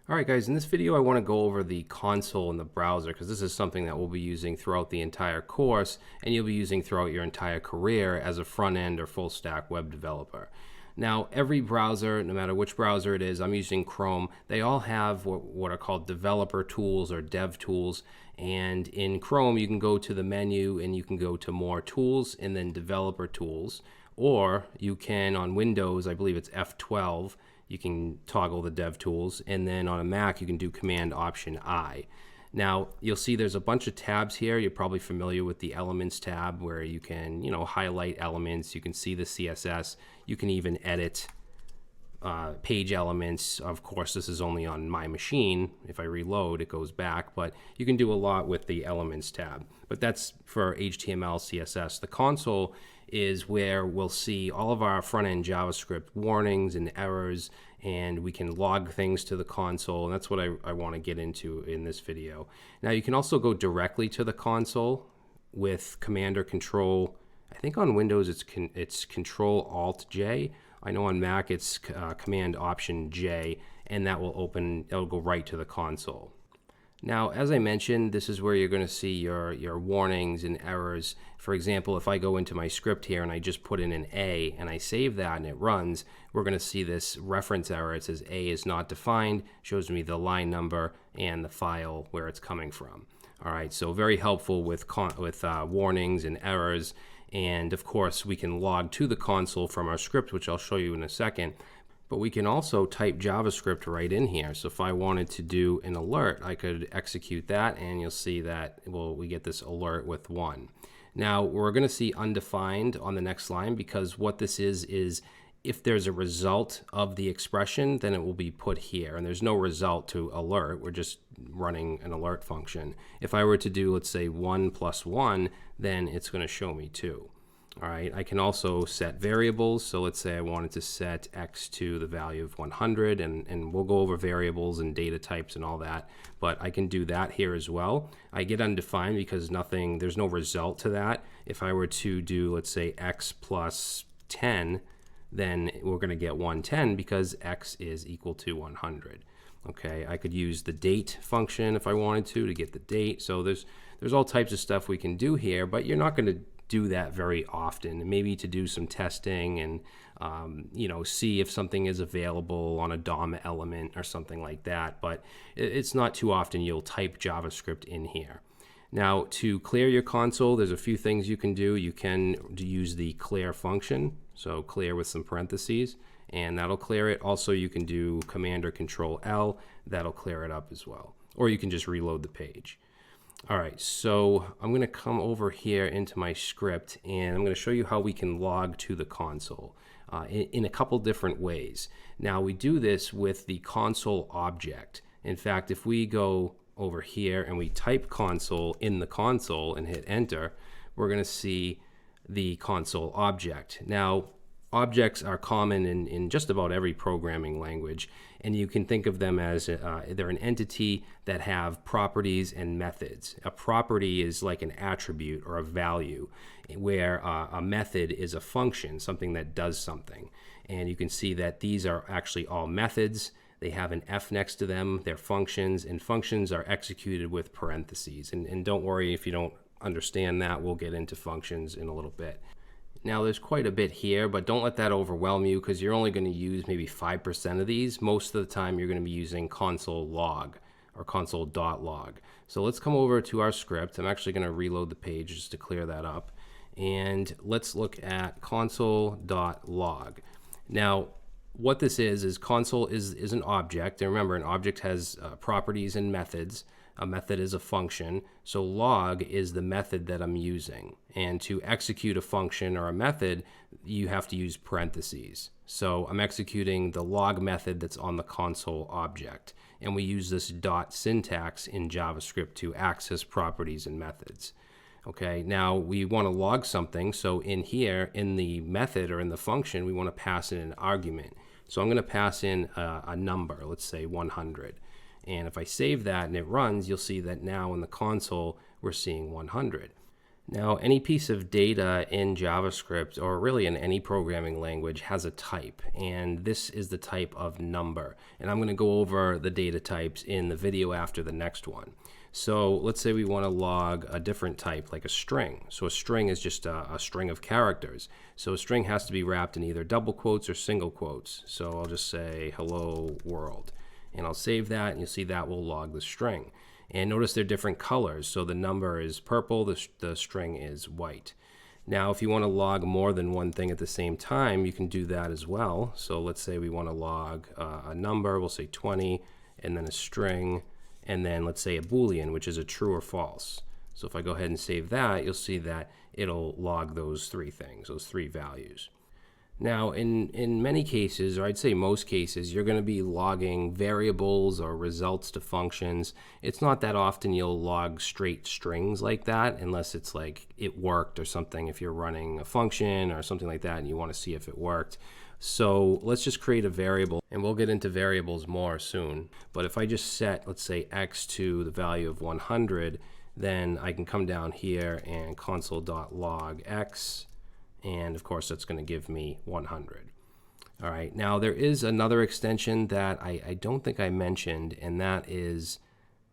Alright guys, in this video I want to go over the console in the browser because this is something that we'll be using throughout the entire course and you'll be using throughout your entire career as a front-end or full-stack web developer. Now every browser, no matter which browser it is, I'm using Chrome, they all have what are called developer tools or dev tools, and in Chrome you can go to the menu and you can go to more tools and then developer tools, or you can on Windows, I believe it's F12, you can toggle the dev tools, and then on a Mac you can do Command Option I. Now you'll see there's a bunch of tabs here. You're probably familiar with the Elements tab where you can highlight elements, you can see the CSS, you can even edit page elements. Of course this is only on my machine. If I reload it goes back, but you can do a lot with the Elements tab. But that's for HTML, CSS. The console is where we'll see all of our front-end JavaScript warnings and errors, and we can log things to the console, and that's what I want to get into in this video. Now you can also go directly to the console with Command or Control. I think on Windows it's Control Alt J. I know on Mac it's Command Option J, and that will open, it'll go right to the console. Now, as I mentioned, this is where you're going to see your warnings and errors. For example, if I go into my script here and I just put in an A and I save that and it runs, we're going to see this reference error. It says A is not defined, shows me the line number and the file where it's coming from. All right, so very helpful with warnings and errors. And of course, we can log to the console from our script, which I'll show you in a second. But we can also type JavaScript right in here. So if I wanted to do an alert, I could execute that, and you'll see that we get this alert with 1. Now we're going to see undefined on the next line, because what this is if there's a result of the expression, then it will be put here. And there's no result to alert. We're just running an alert function. If I were to do, let's say, 1 plus 1, then it's going to show me 2. All right, I can also set variables. So let's say I wanted to set x to the value of 100, and we'll go over variables and data types and all that, but I can do that here as well. I get undefined because there's no result to that. If I were to do, let's say, x plus 10, then we're going to get 110 because x is equal to 100. Okay, I could use the date function if I wanted to get the date. So there's all types of stuff we can do here, but you're not going to do that very often. Maybe to do some testing and see if something is available on a DOM element or something like that, but it's not too often you'll type JavaScript in here. Now to clear your console, there's a few things you can do. You can use the clear function, so clear with some parentheses, and that'll clear it. Also you can do Command or Control L, that'll clear it up as well, or you can just reload the page. All right, so I'm going to come over here into my script, and I'm going to show you how we can log to the console in a couple different ways. Now we do this with the console object. In fact, if we go over here and we type console in the console and hit enter, we're going to see the console object. Now objects are common in just about every programming language, and you can think of them as they're an entity that have properties and methods. A property is like an attribute or a value, where a method is a function, something that does something. And you can see that these are actually all methods. They have an F next to them. They're functions, and functions are executed with parentheses. And don't worry if you don't understand that. We'll get into functions in a little bit. Now there's quite a bit here, but don't let that overwhelm you because you're only going to use maybe 5% of these. Most of the time you're going to be using console log or console.log. So let's come over to our script. I'm actually going to reload the page just to clear that up. And let's look at console.log. Now what this is console is an object. And remember, an object has properties and methods. A method is a function, so log is the method that I'm using. And to execute a function or a method, you have to use parentheses. So I'm executing the log method that's on the console object. And we use this dot syntax in JavaScript to access properties and methods. Okay, now we want to log something, so in here, in the method or in the function, we want to pass in an argument. So I'm going to pass in a number, let's say 100. And if I save that and it runs, you'll see that now in the console, we're seeing 100. Now, any piece of data in JavaScript, or really in any programming language, has a type, and this is the type of number. And I'm going to go over the data types in the video after the next one. So let's say we want to log a different type, like a string. So a string is just a string of characters. So a string has to be wrapped in either double quotes or single quotes. So I'll just say hello world, and I'll save that, and you'll see that will log the string. And notice they're different colors. So the number is purple, the string is white. Now, if you want to log more than one thing at the same time, you can do that as well. So let's say we want to log a number, we'll say 20, and then a string, and then let's say a Boolean, which is a true or false. So if I go ahead and save that, you'll see that it'll log those three things, those three values. Now, in many cases, or I'd say most cases, you're going to be logging variables or results to functions. It's not that often you'll log straight strings like that, unless it's like it worked or something, if you're running a function or something like that and you want to see if it worked. So let's just create a variable, and we'll get into variables more soon. But if I just set, let's say, x to the value of 100, then I can come down here and console.log x. And of course, that's going to give me 100. All right, now there is another extension that I don't think I mentioned, and that is,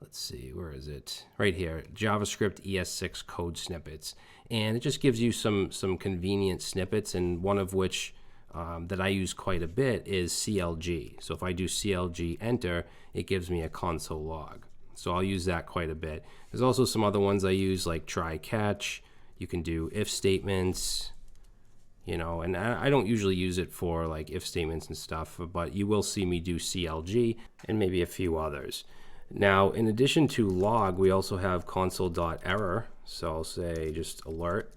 let's see, where is it? Right here, JavaScript ES6 code snippets. And it just gives you some convenient snippets, and one of which that I use quite a bit is CLG. So if I do CLG enter, it gives me a console log. So I'll use that quite a bit. There's also some other ones I use, like try catch. You can do if statements. You know, and I don't usually use it for like if statements and stuff, but you will see me do CLG and maybe a few others. Now, in addition to log, we also have console.error. So I'll say just alert,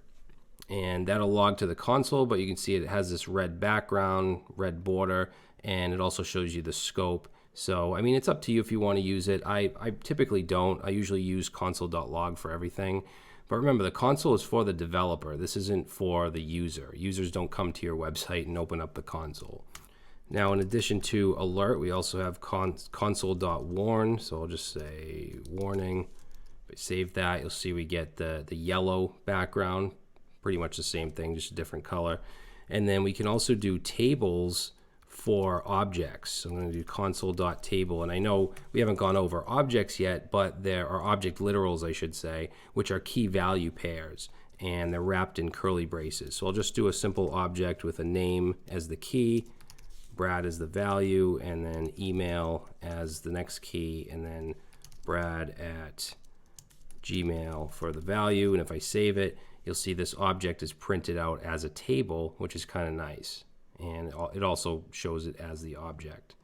and that'll log to the console, but you can see it has this red background, red border, and it also shows you the scope. So, I mean, it's up to you if you want to use it. I typically don't. I usually use console.log for everything. But remember, the console is for the developer. This isn't for the user. Users don't come to your website and open up the console. Now, in addition to alert, we also have console.warn. So I'll just say warning. If I save that, you'll see we get the yellow background. Pretty much the same thing, just a different color. And then we can also do tables for objects. So I'm going to do console.table, and I know we haven't gone over objects yet, but there are object literals, I should say, which are key value pairs, and they're wrapped in curly braces. So I'll just do a simple object with a name as the key, Brad as the value, and then email as the next key, and then Brad at Gmail for the value. And if I save it, you'll see this object is printed out as a table, which is kind of nice. And it also shows it as the object.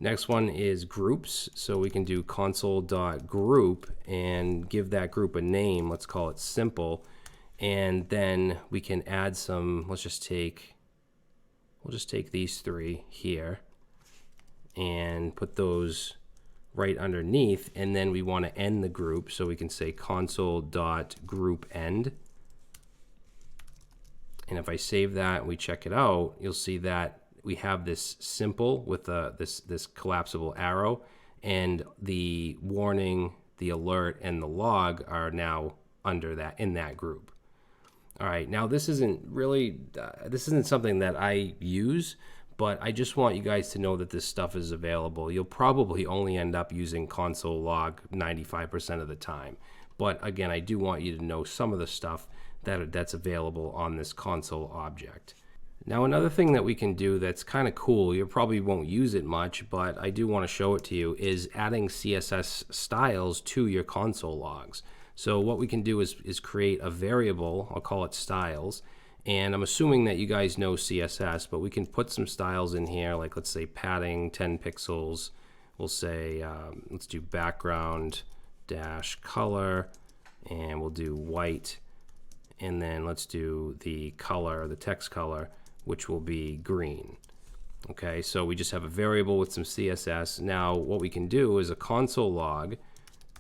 Next one is groups. So we can do console.group and give that group a name. Let's call it simple. And then we can add some, we'll just take these three here and put those right underneath. And then we want to end the group. So we can say console.groupEnd. And if I save that and we check it out, you'll see that we have this simple with this collapsible arrow, and the warning, the alert, and the log are now under that, in that group. All right, now this isn't something that I use, but I just want you guys to know that this stuff is available. You'll probably only end up using console log 95% of the time. But again, I do want you to know some of the stuff that's available on this console object. Now, another thing that we can do that's kind of cool, you probably won't use it much, but I do want to show it to you, is adding CSS styles to your console logs. So what we can do is create a variable, I'll call it styles, and I'm assuming that you guys know CSS, but we can put some styles in here, like let's say padding 10 pixels. We'll say, let's do background dash color, and we'll do white. And then let's do the color, the text color, which will be green. Okay, so we just have a variable with some CSS. Now what we can do is a console log,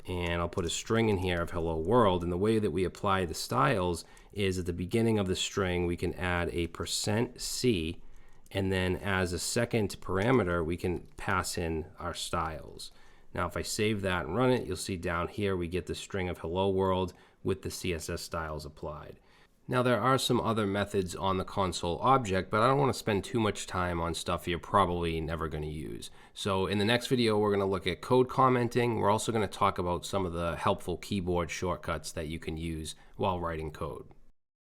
and I'll put a string in here of hello world. And the way that we apply the styles is at the beginning of the string, we can add a %C, and then as a second parameter, we can pass in our styles. Now if I save that and run it, you'll see down here we get the string of hello world with the CSS styles applied. Now there are some other methods on the console object, but I don't want to spend too much time on stuff you're probably never going to use. So in the next video, we're going to look at code commenting. We're also going to talk about some of the helpful keyboard shortcuts that you can use while writing code.